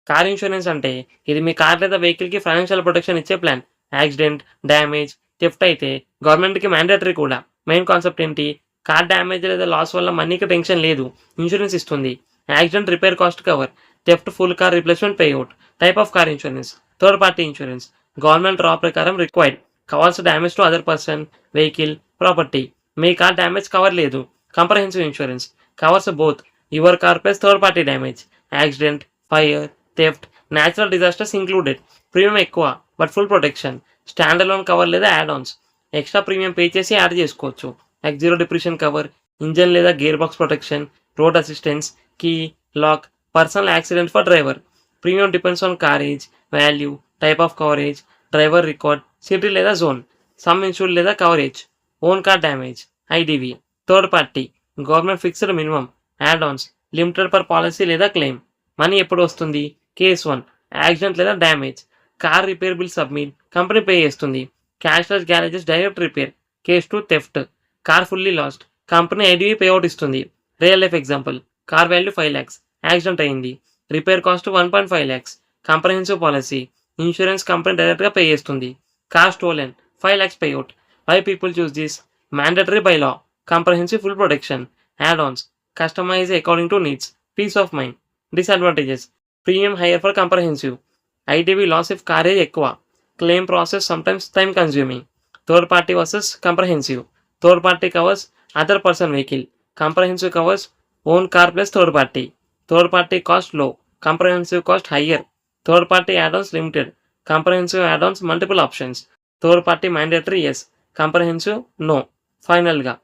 Car insurance అంటే ఇది మీ car లేదా వెహికల్‌కి ఫైనాన్షియల్ ప్రొటెక్షన్ ఇచ్చే ప్లాన్. యాక్సిడెంట్, డ్యామేజ్, థెఫ్ట్ అయితే గవర్నమెంట్‌కి మ్యాండేటరీ కూడా. మెయిన్ కాన్సెప్ట్ ఏంటి? కార్ డ్యామేజ్ లేదా లాస్ వల్ల మనీకి టెన్షన్ లేదు. ఇన్సూరెన్స్ ఇస్తుంది. Accident repair cost cover. Theft full car replacement payout. Type of car insurance. Third party insurance. Government law ప్రకారం required. Covers damage to other person, vehicle, property. మీ car damage cover లేదు. Comprehensive insurance. Covers both your car plus third party damage. Accident, fire, theft, natural disasters included. Premium ఎక్కువ but full protection. Stand alone cover లేదా add ons. Extra premium pay చేసి add చేసుకోవచ్చు. Like zero depreciation cover, engine లేదా gear box protection, road assistance, key, lock, personal accident for driver. Premium depends on car age, value, type of coverage, driver record, city లేదా zone. Sum insured లేదా coverage. Own car damage, IDV. Third party, government fixed minimum, add ons, limited per policy లేదా claim. Money ఎప్పుడు వస్తుంది? Case 1 accident లేదా damage. Car repair bill submit, company pay చేస్తుంది. Cashless garages direct repair. Case 2 theft. Car fully lost, company IDV payout ఇస్తుంది. Real life example. Car value 5 lakhs, accident అయింది. Repair cost 1.5 lakhs. Comprehensive policy. Insurance company డైరెక్ట్గా pay చేస్తుంది. Car stolen 5 lakhs payout. Why people choose this? Mandatory by law. Comprehensive full protection. Add Ann's. Customise according to needs. Peace of mind. Disadvantages. Premium higher for comprehensive. IDV loss if car age ఎక్కువ. Claim process sometimes time consuming. Third party versus comprehensive. Third party covers other person vehicle. Comprehensive covers own car plus third party. Third party cost low, comprehensive cost higher. Third party add ons limited. Comprehensive add ons multiple options. Third party mandatory yes, comprehensive no. ఫైనల్గా,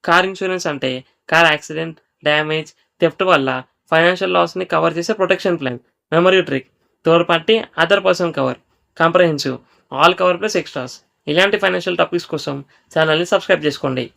car insurance అంటే car accident, damage, theft వల్ల financial లాస్ని cover చేసే protection plan. Memory trick. Third party other person cover. Comprehensive all cover plus extras. ఇలాంటి financial topics కోసం ఛానల్ని subscribe చేసుకోండి.